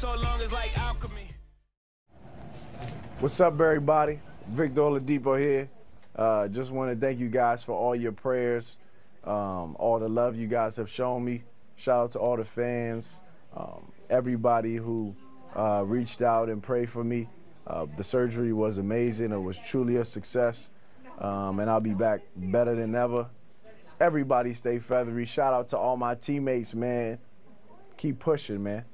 so long is like alchemy. What's up, everybody? Victor Oladipo here. Just want to thank you guys for all your prayers, all the love you guys have shown me. Shout out to all the fans, everybody who reached out and prayed for me. The surgery was amazing. It was truly a success, and I'll be back better than ever. Everybody stay feathery. Shout out to all my teammates, man. Keep pushing, man.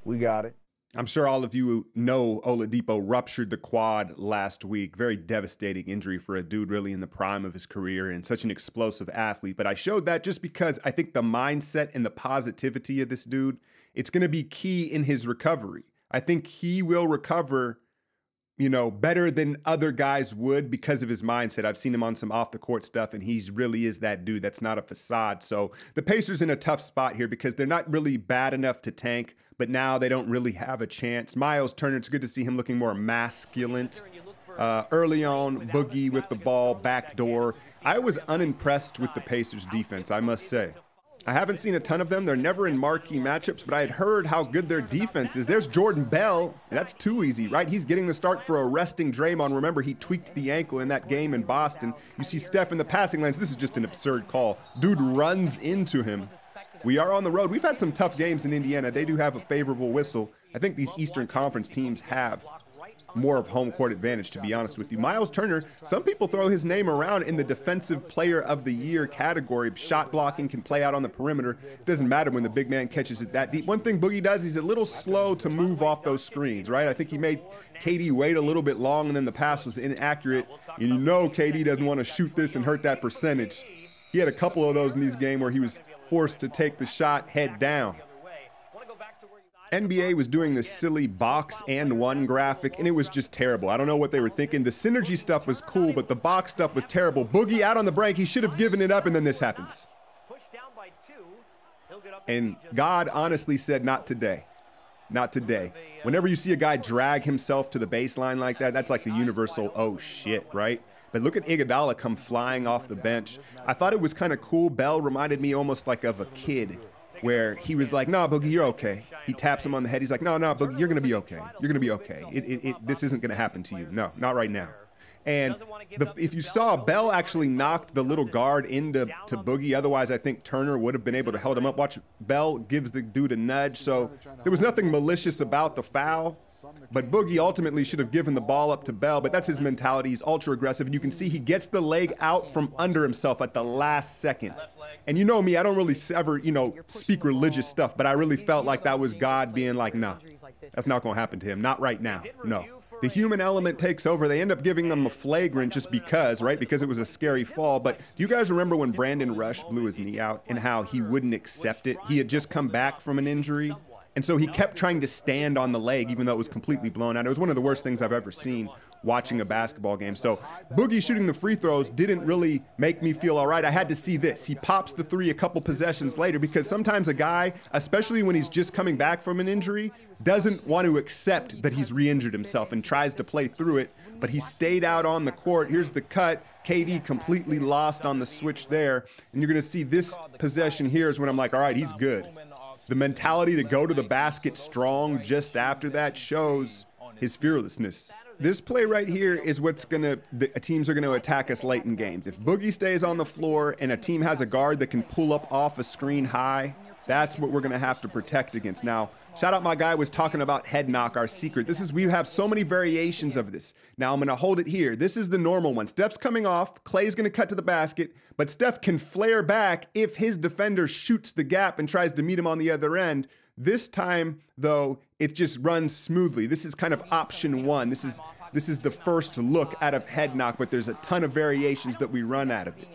We got it. I'm sure all of you know Oladipo ruptured the quad last week. Very devastating injury for a dude really in the prime of his career and such an explosive athlete. But I showed that just because I think the mindset and the positivity of this dude, it's going to be key in his recovery. I think he will recover, you know, better than other guys would because of his mindset. I've seen him on some off the court stuff, and he really is that dude. That's not a facade. So the Pacers in a tough spot here because they're not really bad enough to tank, but now they don't really have a chance. Miles Turner, it's good to see him looking more masculine. Early on, Boogie with the ball, backdoor. I was unimpressed with the Pacers defense, I must say. I haven't seen a ton of them. They're never in marquee matchups, but I had heard how good their defense is. There's Jordan Bell. That's too easy, right? He's getting the start for arresting Draymond. Remember, he tweaked the ankle in that game in Boston. You see Steph in the passing lanes. This is just an absurd call. Dude runs into him. We are on the road. We've had some tough games in Indiana. They do have a favorable whistle. I think these Eastern Conference teams have more of home court advantage, to be honest with you. Miles Turner, some people throw his name around in the defensive player of the year category. Shot blocking, can play out on the perimeter. It doesn't matter when the big man catches it that deep. One thing Boogie does, he's a little slow to move off those screens, right? I think he made KD wait a little bit long, and then the pass was inaccurate. And you know KD doesn't want to shoot this and hurt that percentage. He had a couple of those in this game where he was forced to take the shot head down. NBA was doing this silly box and one graphic, and it was just terrible. I don't know what they were thinking. The synergy stuff was cool, but the box stuff was terrible. Boogie out on the break. He should have given it up, and then this happens. And God honestly said, not today. Not today. Whenever you see a guy drag himself to the baseline like that, that's like the universal, oh shit, right? But look at Iguodala come flying off the bench. I thought it was kind of cool. Bell reminded me almost like of a kid, where he was like, nah, Boogie, you're okay. He taps him on the head. He's like, no, Boogie, you're going to be okay. You're going to be okay. This isn't going to happen to you. No, not right now. And if you saw, Bell actually knocked the little guard into Boogie. Otherwise, I think Turner would have been able to hold him up. Watch, Bell gives the dude a nudge. So there was nothing malicious about the foul. But Boogie ultimately should have given the ball up to Bell, but that's his mentality. He's ultra aggressive. And you can see he gets the leg out from under himself at the last second. And you know me, I don't really ever, speak religious stuff, but I really felt like that was God being like, nah, that's not going to happen to him. Not right now. No. The human element takes over. They end up giving them a flagrant just because, right? Because it was a scary fall. But do you guys remember when Brandon Rush blew his knee out and how he wouldn't accept it? He had just come back from an injury. And so he kept trying to stand on the leg, even though it was completely blown out. It was one of the worst things I've ever seen watching a basketball game. So Boogie shooting the free throws didn't really make me feel all right. I had to see this. He pops the three a couple possessions later because sometimes a guy, especially when he's just coming back from an injury, doesn't want to accept that he's re-injured himself and tries to play through it. But he stayed out on the court. Here's the cut. KD completely lost on the switch there. And you're going to see this possession here is when I'm like, all right, he's good. The mentality to go to the basket strong just after that shows his fearlessness. This play right here is what's teams are gonna attack us late in games. If Boogie stays on the floor and a team has a guard that can pull up off a screen high, that's what we're gonna have to protect against. Now, shout out my guy was talking about head knock, our secret. We have so many variations of this. Now I'm gonna hold it here. This is the normal one. Steph's coming off, Clay's gonna cut to the basket, but Steph can flare back if his defender shoots the gap and tries to meet him on the other end. This time, though, it just runs smoothly. This is kind of option one. This is the first look out of head knock, but there's a ton of variations that we run out of it.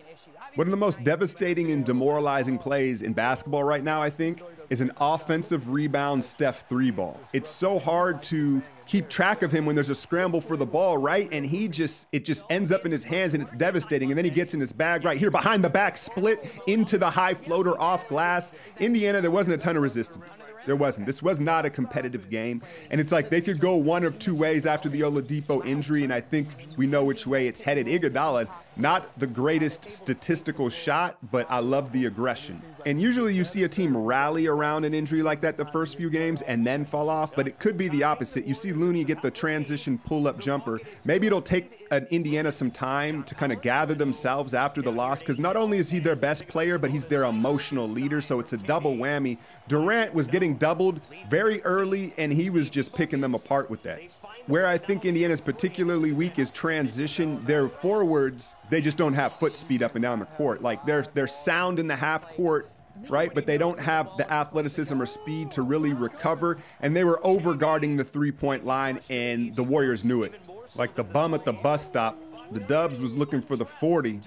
One of the most devastating and demoralizing plays in basketball right now, I think, is an offensive rebound Steph 3 ball. It's so hard to keep track of him when there's a scramble for the ball, right? And it just ends up in his hands and it's devastating. And then he gets in his bag right here, behind the back, split into the high floater off glass. Indiana, there wasn't a ton of resistance. There wasn't. This was not a competitive game. And it's like they could go one of two ways after the Oladipo injury, and I think we know which way it's headed. Iguodala, not the greatest statistical shot, but I love the aggression. And usually you see a team rally around an injury like that the first few games and then fall off, but it could be the opposite. You see Looney get the transition pull-up jumper. Maybe it'll take Indiana some time to kind of gather themselves after the loss, because not only is he their best player, but he's their emotional leader, so it's a double whammy. Durant was getting doubled very early, and he was just picking them apart with that. Where I think Indiana's particularly weak is transition. Their forwards, they just don't have foot speed up and down the court. Like they're sound in the half court, right? But they don't have the athleticism or speed to really recover. And they were over-guarding the three-point line, and the Warriors knew it. Like the bum at the bus stop, the Dubs was looking for the 40,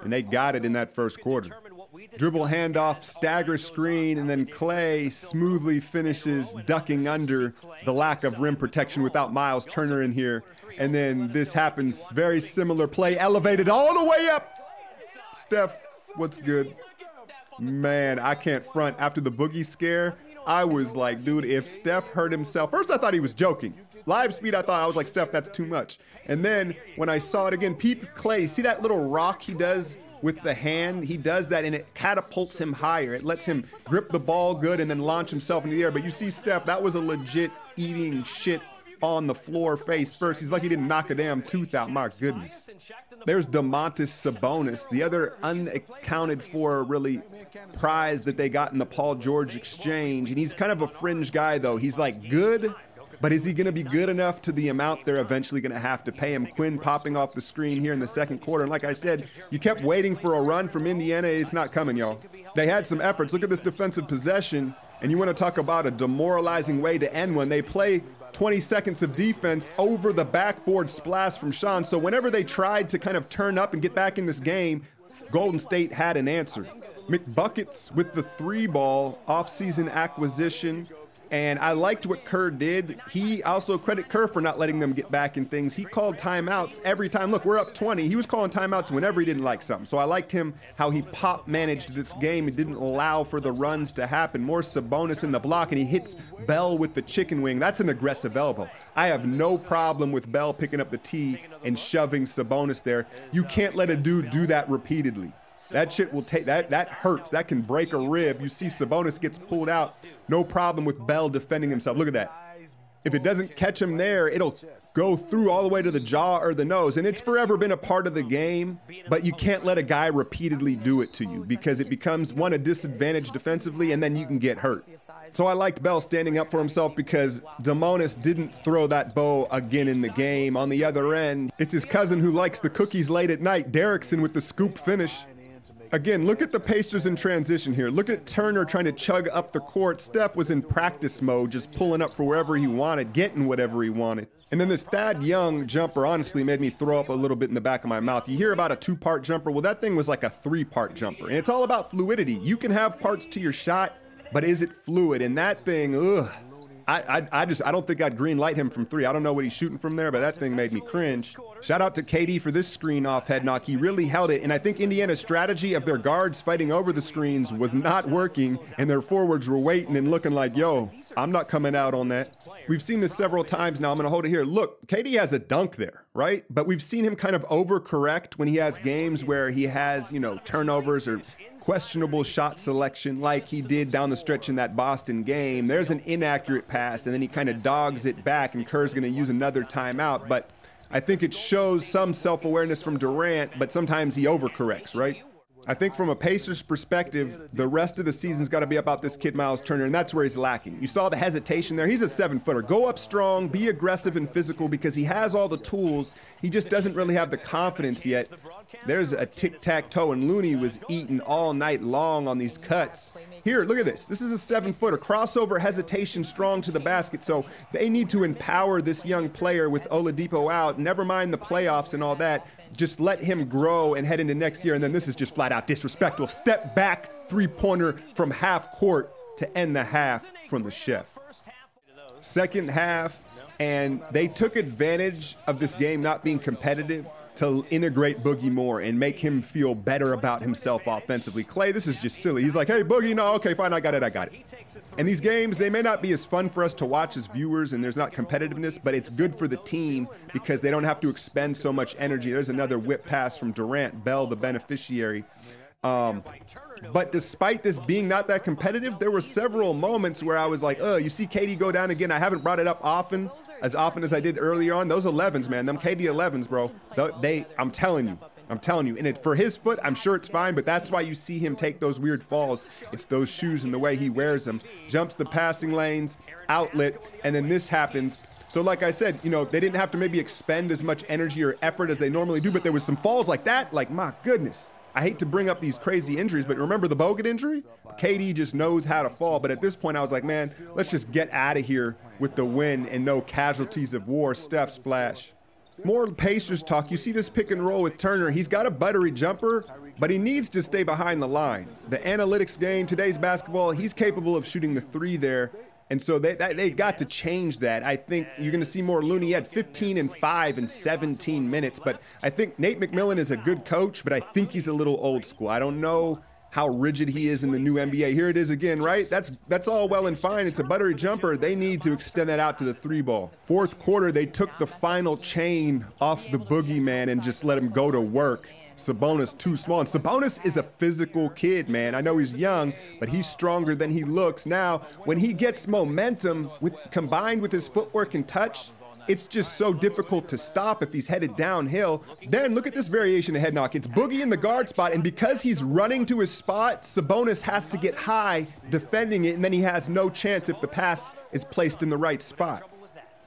and they got it in that first quarter. Dribble handoff, stagger screen, and then Clay smoothly finishes ducking under the lack of rim protection without Miles Turner in here. And then this happens, very similar play, elevated all the way up. Steph, what's good? Man, I can't front. After the Boogie scare, I was like, dude, if Steph hurt himself, first I thought he was joking. Live speed, I was like, Steph, that's too much. And then when I saw it again, peep Clay, see that little rock he does with the hand? He does that and it catapults him higher. It lets him grip the ball good and then launch himself into the air. But you see Steph, that was a legit eating shit on the floor face first. He's lucky he didn't knock a damn tooth out, my goodness. There's Domantas Sabonis, the other unaccounted for really prize that they got in the Paul George exchange. And he's kind of a fringe guy though. He's like good, but is he going to be good enough to the amount they're eventually going to have to pay him? Quinn popping off the screen here in the second quarter. And like I said, you kept waiting for a run from Indiana. It's not coming, y'all. They had some efforts. Look at this defensive possession. And you want to talk about a demoralizing way to end one. They play 20 seconds of defense over the backboard splash from Sean. So whenever they tried to kind of turn up and get back in this game, Golden State had an answer. McBuckets with the 3-ball off-season acquisition. And I liked what Kerr did. He also credit Kerr for not letting them get back in things. He called timeouts every time. Look, we're up 20. He was calling timeouts whenever he didn't like something. So I liked him, how he pop managed this game. It didn't allow for the runs to happen. More Sabonis in the block, and he hits Bell with the chicken wing. That's an aggressive elbow. I have no problem with Bell picking up the tee and shoving Sabonis there. You can't let a dude do that repeatedly. That shit will take, that hurts. That can break a rib. You see Sabonis gets pulled out. No problem with Bell defending himself. Look at that. If it doesn't catch him there, it'll go through all the way to the jaw or the nose. And it's forever been a part of the game, but you can't let a guy repeatedly do it to you because it becomes, one, a disadvantage defensively, and then you can get hurt. So I liked Bell standing up for himself because Domantas didn't throw that bow again in the game. On the other end, it's his cousin who likes the cookies late at night, Derrickson, with the scoop finish. Again, look at the Pacers in transition here. Look at Turner trying to chug up the court. Steph was in practice mode, just pulling up for wherever he wanted, getting whatever he wanted. And then this Thad Young jumper honestly made me throw up a little bit in the back of my mouth. You hear about a 2-part jumper. Well, that thing was like a 3-part jumper. And it's all about fluidity. You can have parts to your shot, but is it fluid? And that thing, ugh. I don't think I'd green light him from 3. I don't know what he's shooting from there, but that thing made me cringe. Shout out to KD for this screen off head knock. He really held it. And I think Indiana's strategy of their guards fighting over the screens was not working, and their forwards were waiting and looking like, yo, I'm not coming out on that. We've seen this several times now. I'm going to hold it here. Look, KD has a dunk there, right? But we've seen him kind of overcorrect when he has games where he has, you know, turnovers or questionable shot selection like he did down the stretch in that Boston game. There's an inaccurate pass, and then he kind of dogs it back, and Kerr's going to use another timeout. But I think it shows some self-awareness from Durant, but sometimes he overcorrects, right? I think from a Pacers perspective, the rest of the season's got to be about this kid Miles Turner, and that's where he's lacking. You saw the hesitation there. He's a 7-footer. Go up strong, be aggressive and physical because he has all the tools. He just doesn't really have the confidence yet. There's a tic-tac-toe, and Looney was eating all night long on these cuts. Here, look at this. This is a 7-footer. Crossover, hesitation, strong to the basket. So they need to empower this young player with Oladipo out. Never mind the playoffs and all that. Just let him grow and head into next year. And then this is just flat out disrespectful. Step back, 3-pointer from half court to end the half from the chef. Second half, And they took advantage of this game not being competitive to integrate Boogie more and make him feel better about himself offensively. Clay, this is just silly. He's like, hey, Boogie, no, okay, fine, I got it. And these games, they may not be as fun for us to watch as viewers and there's not competitiveness, but it's good for the team because they don't have to expend so much energy. There's another whip pass from Durant, Bell, the beneficiary. But despite this being not that competitive, there were several moments where I was like, you see KD go down again. I haven't brought it up often as I did earlier on. Those 11s, man, them KD 11s, bro, I'm telling you. And for his foot, I'm sure it's fine, but that's why you see him take those weird falls. It's those shoes and the way he wears them. Jumps the passing lanes, outlet, and then this happens. So like I said, you know, they didn't have to maybe expend as much energy or effort as they normally do, but there was some falls like that, like, my goodness. I hate to bring up these crazy injuries, but remember the Bogut injury? KD just knows how to fall, but at this point I was like, man, let's just get out of here with the win and no casualties of war. Steph splash. More Pacers talk. You see this pick and roll with Turner. He's got a buttery jumper, but he needs to stay behind the line. The analytics game, today's basketball, he's capable of shooting the three there. And so they got to change that. I think you're going to see more Looney. He had 15 and 5 in 17 minutes. But I think Nate McMillan is a good coach, but I think he's a little old school. I don't know how rigid he is in the new NBA. Here it is again, right? That's all well and fine. It's a buttery jumper. They need to extend that out to the three ball. Fourth quarter, they took the final chain off the boogeyman and just let him go to work. Sabonis too small. And Sabonis is a physical kid, man. I know he's young, but he's stronger than he looks. Now, when he gets momentum combined with his footwork and touch, it's just so difficult to stop if he's headed downhill. Then look at this variation of head knock. It's Boogie in the guard spot, and because he's running to his spot, Sabonis has to get high defending it, and then he has no chance if the pass is placed in the right spot.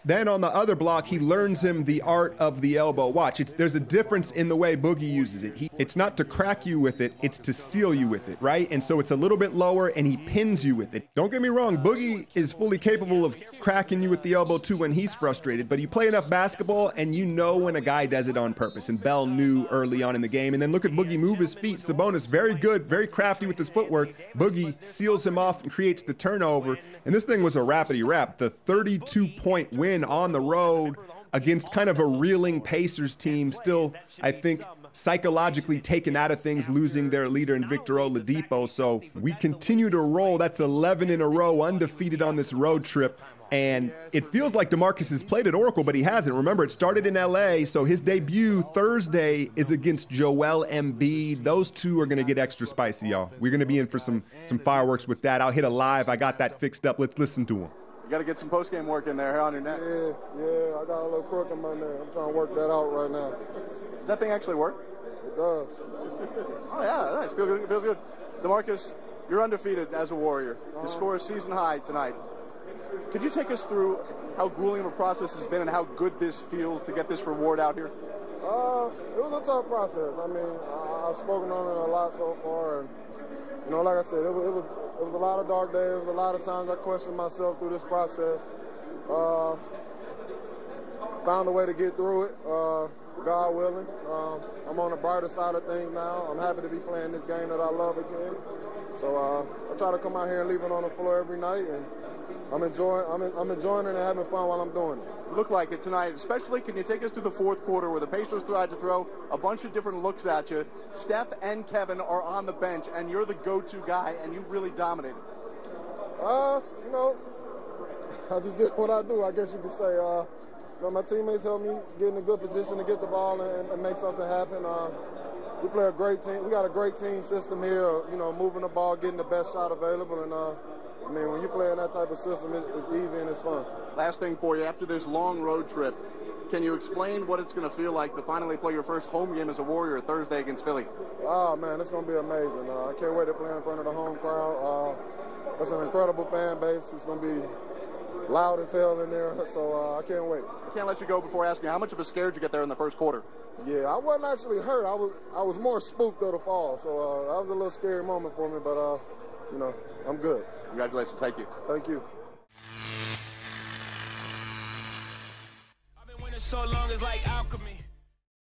Then on the other block, he learns him the art of the elbow. Watch, there's a difference in the way Boogie uses it. It's not to crack you with it, it's to seal you with it, right? And so it's a little bit lower and he pins you with it. Don't get me wrong, Boogie is fully capable of cracking you with the elbow too when he's frustrated, but you play enough basketball and you know when a guy does it on purpose. And Bell knew early on in the game. And then look at Boogie move his feet. Sabonis, very good, very crafty with his footwork. Boogie seals him off and creates the turnover. And this thing was a rapidy rap. The 32-point win on the road against kind of a reeling Pacers team, still, I think, psychologically taken out of things, losing their leader in Victor Oladipo. So we continue to roll. That's 11 in a row, undefeated on this road trip. And it feels like DeMarcus has played at Oracle, but he hasn't. Remember, it started in LA, so his debut Thursday is against Joel Embiid. Those two are going to get extra spicy, y'all. We're going to be in for some fireworks with that. I'll hit a live. I got that fixed up. Let's listen to him. You got to get some post-game work in there on your neck. Yeah, I got a little crook in my neck. I'm trying to work that out right now. Does that thing actually work? It does. Oh, yeah, nice. Feels good. DeMarcus, you're undefeated as a Warrior. The score is season high tonight. Could you take us through how grueling of a process has been and how good this feels to get this reward out here? It was a tough process. I mean, I've spoken on it a lot so far. And, you know, like I said, it was a lot of dark days. A lot of times I questioned myself through this process. Found a way to get through it, God willing. I'm on the brighter side of things now. I'm happy to be playing this game that I love again. So I try to come out here and leave it on the floor every night, and I'm enjoying it and having fun while I'm doing it. Look like it tonight, especially. Can you take us through the fourth quarter where the Pacers tried to throw a bunch of different looks at you? Steph and Kevin are on the bench, and you're the go-to guy, and you really dominated. You know, I just did what I do, I guess you could say. You know, my teammates helped me get in a good position to get the ball and make something happen. We play a great team. We got a great team system here, you know, moving the ball, getting the best shot available. And, I mean, when you play in that type of system, it's easy and it's fun. Last thing for you, after this long road trip, can you explain what it's going to feel like to finally play your first home game as a Warrior Thursday against Philly? Oh, man, it's going to be amazing. I can't wait to play in front of the home crowd. It's an incredible fan base. It's going to be loud as hell in there, so I can't wait. I can't let you go before asking, how much of a scare did you get there in the first quarter? Yeah, I wasn't actually hurt. I was more spooked of the fall, so that was a little scary moment for me, but, you know, I'm good. Congratulations. Thank you. Thank you. I've been winning so long, it's like alchemy.